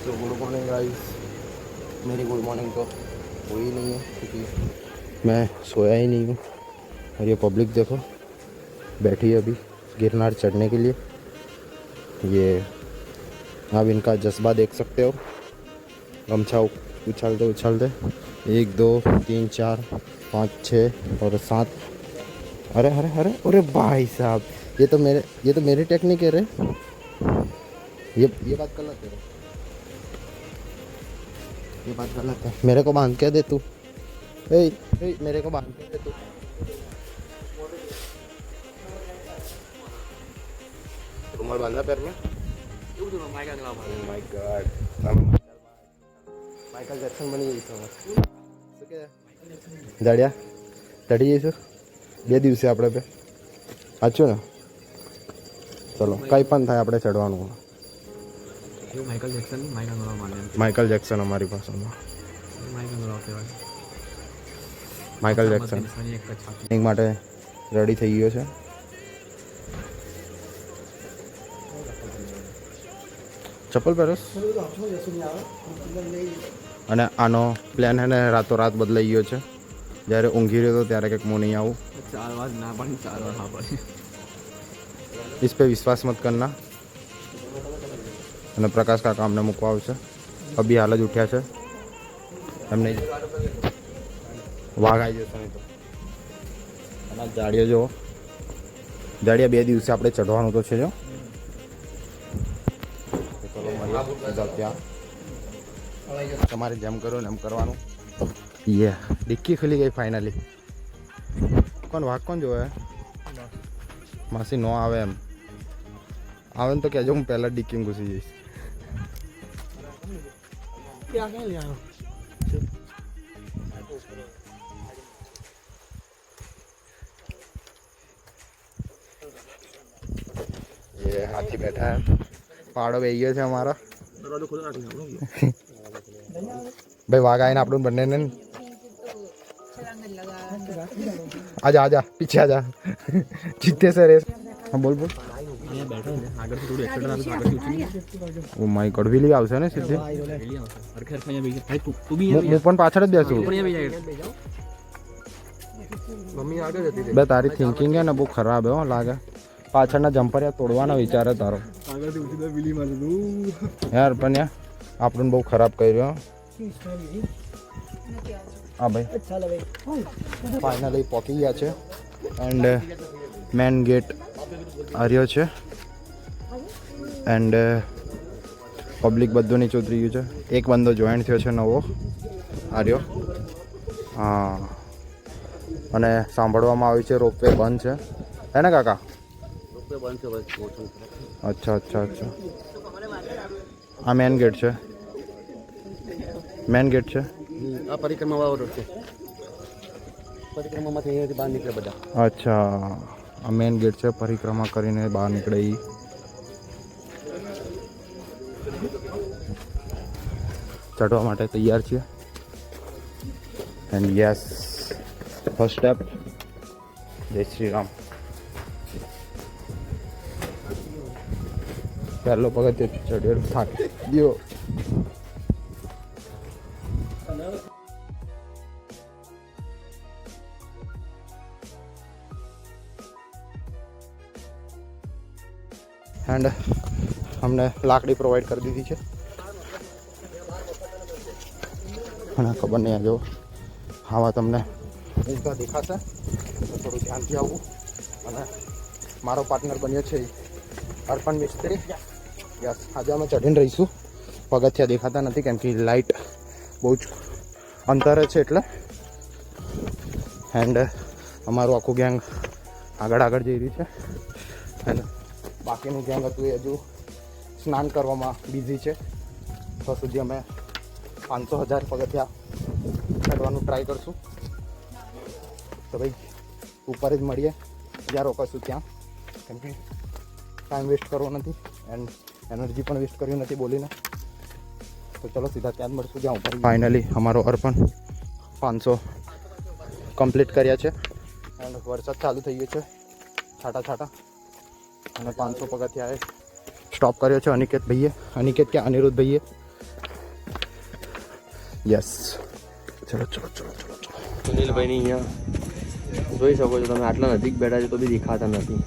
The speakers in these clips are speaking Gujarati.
तो गुड मॉर्निंग गाइस। मेरी गुड मॉर्निंग तो हुई नहीं है क्योंकि मैं सोया ही नहीं हूँ। और ये पब्लिक देखो बैठी है अभी गिरनार चढ़ने के लिए। ये आप इनका जज्बा देख सकते हो। गमछा उछालते उछालते 1 2 3 4 5 6 और 7। अरे अरे अरे अरे भाई साहब, ये तो मेरी टेक्निक है रे। ये बात गलत है, ये बात गलत है। मेरे को बांध के दे तू। मेरे को बांध के दे तू। रुमाल बांधा पैर में। माय गॉड, माइकल जैक्सन बनी गई समझ जाड़िया चढ़ी જઈશું 2 દિવસે આપણે पे સાચું ને। ચલો કંઈ પણ થાય આપણે ચડવાનું। માઇકલ જેક્સન અમારી ભાષામાં માઇકલ જેક્સન એક માટે રેડી થઈ ગયો છે। ચપ્પલ પહેરસ અને આનો પ્લાન હે ને રાતોરાત બદલાઈ ગયો છે। જ્યારે ઊંઘી રહ્યો હતો ત્યારે કંઈક હું નહીં આવું। 4 बार ना पड़ी 4 बार हाँ पड़ी। इस पे विश्वास मत करना। અને પ્રકાશ કાકા અમને મૂકવા આવશે। અભી હાલ જ ઉઠ્યા છે એમને વાઘ આવી જશે નહીં તો। અને જાડિયા જો જાડિયા 2 દિવસે આપણે ચઢવાનું તો છે જો। ચલો મળીએ ત્યાં તમારે જેમ કરો ને એમ કરવાનું। ये डिक्की खुली गई फाइनली। कौन भाग कौन जो है मासी नो आवे एम आवे तो क्या जो हूँ पहला डिक्की में घुसी जाइए। ये हाथी बैठा है पहाड़ों पे ये हमारा भाई वाघ आए ना आप बनने ने। आजा आजा पीछे आजा जीतते से रेस। हाँ बोल बोल। ओ माय गॉड व्हीली આવશે ને સીધી હું પણ પાછળ જ બેસું। મમ્મી આગળ જતી રહી। બે તારી થિંકિંગ હે ને બહુ ખરાબ હે હો લાગે। પાછળના જમ્પરિયા તોડવાનો વિચાર હે તારો। આગળથી ઉઠી તો વ્હીલી મારી દઉં યાર પણ યાર આપણને બહુ ખરાબ કર્યો। हाँ भाई फाइनली पहुँची गया है एंड मेन गेट आर्यो है एंड पब्लिक बधु नीचे उतरी गयु है। एक बंदो जॉइन थयो छे नवो आर्यो। हाँ अने सांभळवामां आव्युं छे रोपवे बंध है है ने काका? रोपवे बंध छे। अच्छा अच्छा अच्छा आ मेन गेट है। मेन गेट है आ परिक्रमा वाळो रोड छे। परिक्रमामांथी અહીંયાથી બહાર નીકળે બધા। अच्छा आ मेन गेट છે परिक्रमा કરીને બહાર નીકળે ઈ। ચડવા માટે તૈયાર છીએ એન્ડ યસ ફર્સ્ટ સ્ટેપ જય શ્રી રામ। પહેલો પગથિયું ચડ્યો થાક ગયો। एंड हमने लाकड़ी प्रोवाइड कर दी थी है। खबर नहीं आ जो हवा तमने ऊँचा देखाशे तो थोड़ा ध्यान थी आवू। मारो पार्टनर बन्यो छे अर्पण मिस्त्री। यस आज अमे चढ़ीने रहीशुं। पगथिया देखाता नहीं केम कि लाइट बहुत अंतरे है एटले। एंड अमारू आखुं गैंग आगळ आगळ जई रही है एंड बाकीનું ગેંગ હતું એ હજુ સ્નાન કરવામાં બિઝી છે। તો સુધી અમે 500,000 પગથિયા ચડવાનું ટ્રાય કરશું। તો ભાઈ ઉપર જ મળીએ જ્યાં રોકાશું ત્યાં, કેમ કે ટાઈમ વેસ્ટ કરવો નથી એન્ડ એનર્જી પણ વેસ્ટ કરવી નથી બોલીને। તો ચલો સીધા ત્યાં જ મળશું જ્યાં ઉપર। ફાઇનલી અમારો અર્પણ 500 કમ્પ્લીટ કર્યા છે એન્ડ વરસાદ ચાલુ થઈ ગયો છે છાટા છાટા અને 500 પગથિયાએ સ્ટોપ કર્યો છે અનિકેત ભાઈએ। અનિકેત કે અનિરુદ્ધ ભાઈએ યસ ચલો ચલો ચલો ચલો ચલો. સુનિલભાઈની અહીંયા જોઈ શકો છો તમે, આટલા નજીક બેઠા છે તો બી દેખાતા નથી.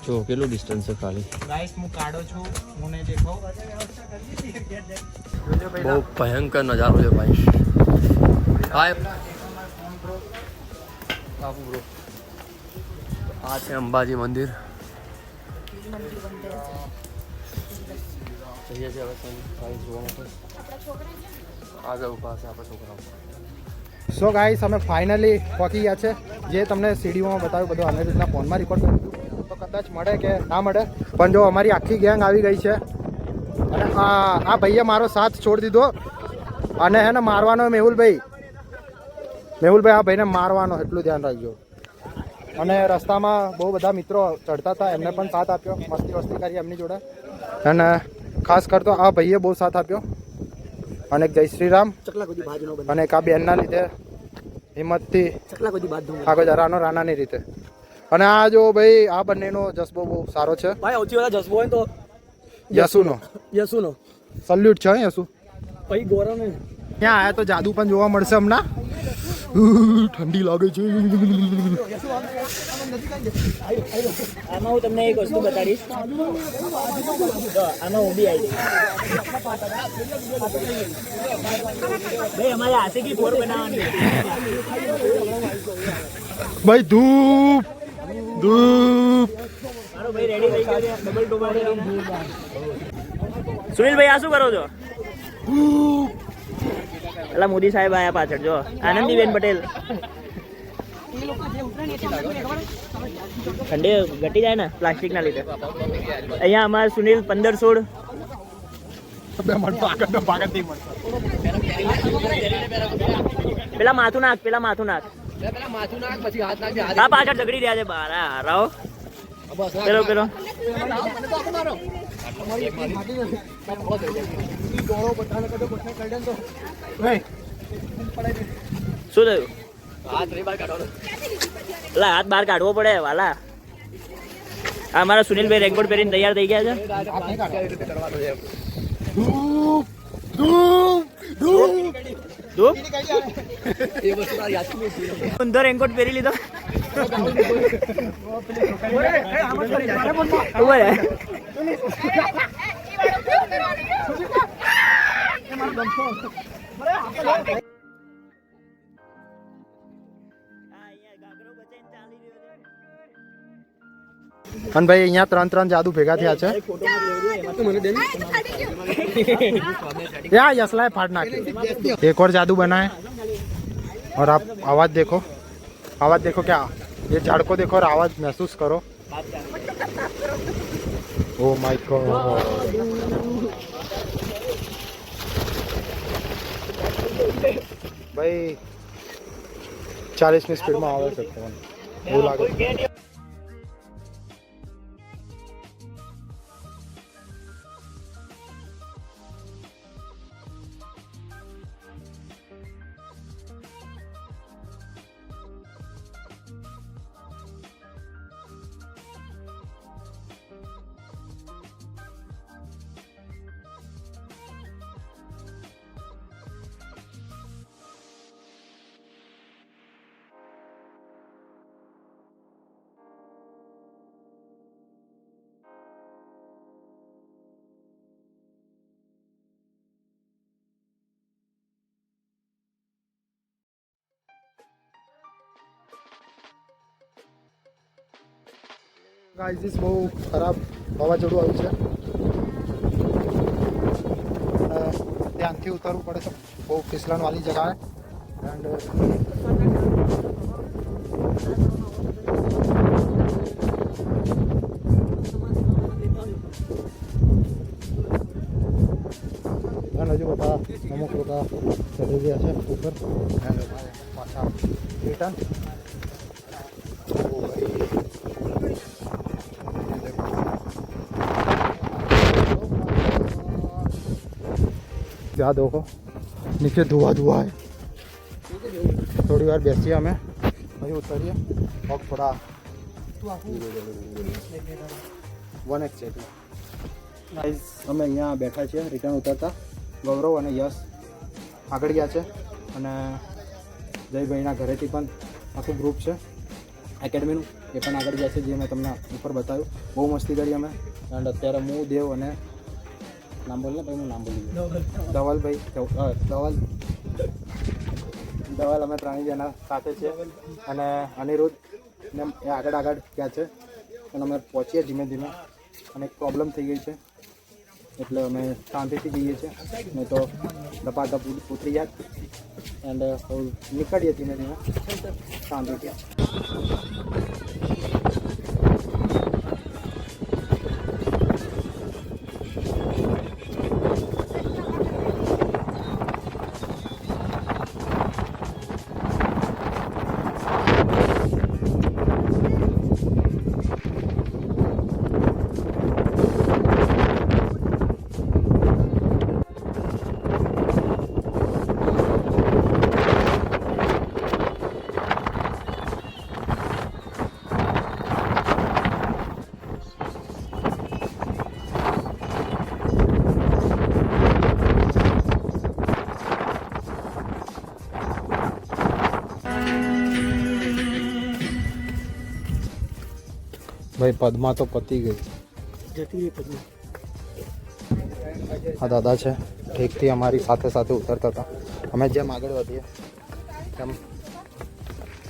જો કેટલું ડિસ્ટન્સ છે ખાલી. ગાઈસ હું કાઢો છું, મને દેખો. બહુ ભયંકર નજારો છે ભાઈ. હાય બાપુ બ્રો, આ છે અંબાજી મંદિર. જઈએ છીએ હવે ભાઈ જોવા માટે. આગળ ઉભા છે આપણા છોકરાઓ. સો ગાઈસ અમે ફાઇનલી પહોંચી ગયા છે. જે તમને સીડીઓમાં બતાવ્યું બધું અમે રીતના ફોનમાં રેકોર્ડ કર્યું હતું, તો કદાચ મળે કે ના મળે, પણ જો અમારી આખી ગેંગ આવી ગઈ છે. અને આ ભાઈએ મારો સાથ છોડી દીધો અને હે ને મારવાનો મેહુલભાઈ આ ભાઈને મારવાનો, એટલું ધ્યાન રાખજો. અને રસ્તામાં બહુ બધા મિત્રો ચડતા હતા, એમને પણ સાથ આપ્યો, મસ્તી વસ્તી કરી એમની જોડે. અને ખાસ કરતો આ ભાઈએ બહુ સાથ આપ્યો. અને જય શ્રી રામ. અને એક આ બેનના લીધે હિંમતથી આગળ જવાનો રાણાની રીતે. અને આ જો ભાઈ આ બંનેનો જસ્બો બહુ સારો છે ભાઈ. સૌથી વધારે જસબો હોય તો યસુનો સલ્યુટ છે યસુ. પછી ગોરવ ને ત્યાં આયા તો જાદુ પણ જોવા મળશે હમણાં. ઠંડી લાગે છે. આમાં હું તમને એક વસ્તુ બતાડીશ. આમાં હું બી આવી ભાઈ, અમારે આશિકી ફોર બનાવવાની. ભાઈ ધૂપ મારો ભાઈ રેડી થઈ ગયો છે ડબલ ટોપા. સુનિલભાઈ આ શું કરો છો? પેલા મોદી સાહેબ આયા પાછળ, જો આનંદીબેન પટેલ. ઠંડી ઘટી જાય ને પ્લાસ્ટિક ના લીધે. અહીંયા અમારે સુનિલ 15-16. પેલા માથું નાખ પછી હાથ નાખ. આ પાછળ ઝઘડી રહ્યા છે બાર. હારાઓ પેલો શું થયું? પેલા હાથ બહાર કાઢવો પડે વાલા. આ અમારા સુનિલભાઈ રેનકોટ પહેરીને તૈયાર થઈ ગયા છે. અંદર રેનકોટ પહેરી લીધો. અને ભાઈ અહીંયા 3 જાદુ ભેગા થયા છે. यसला फाड़ नाखे. एक और जादू बना है. और आप आवाज देखो क्या, ये झाड़ को देखो और आवाज महसूस करो. Oh my God. भाई 40 ની સ્પીડમાં આવે છે ફોન, એવું લાગે. ગાઈઝ બહુ ખરાબ વાવાઝોડું આવ્યું છે. ધ્યાનથી ઉતરવું પડે છે, બહુ ફિસલણવાળી જગા है. હજુ બધા અમુક લોકો ચડી ગયા છે ઉપર. પાછા રિટર્ન. ત્યાં देखो नीचे धुआं है. थोड़ी વાર બેસીએ અમે, પછી ઉતરીએ. પગ થોડા 1x છે. ગાઈઝ અમે અહીંયા બેઠા છીએ રિટર્ન ઉતરતા. ગૌરવ અને યશ આગળ ગયા છે અને જયભાઈના ઘરેથી પણ આખું ગ્રુપ છે એકેડમીનું, એ પણ આગળ ગયા છે, જે મેં તમને ઉપર બતાવ્યું. બહુ મસ્તી કરી અમે. એન્ડ અત્યારે હું, દેવ અને નામ બોલ ને ભાઈ, હું નામ બોલી ધવલભાઈ, ધવલ અમે ત્રણેય જણા સાથે છે અને અનિરુદ્ધ ને એ આગળ ગયા છે અને અમે પહોંચીએ ધીમે ધીમે. અને એક પ્રોબ્લેમ થઈ ગઈ છે એટલે અમે શાંતિથી જઈએ છીએ, નહીં તો ધપાધપ ઉતરી જાય. એન્ડ નીકળીએ ધીમે ધીમે શાંતિથી. ભાઈ પદમાં તો પતી ગઈ. આ દાદા છે, ઠીકથી અમારી સાથે સાથે ઉતરતા હતા. અમે જેમ આગળ વધીએ તેમ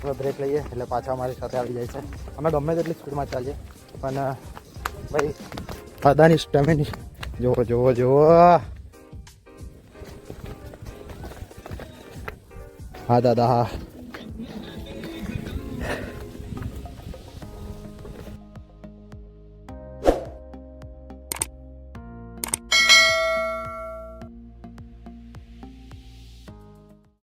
અમે બ્રેક લઈએ એટલે પાછા અમારી સાથે આવી જાય છે. અમે ગમે તેટલી સ્પીડમાં ચાલીએ પણ ભાઈ દાદાની સ્ટેમિની જુઓ જુઓ જુઓ. હા દાદા હા.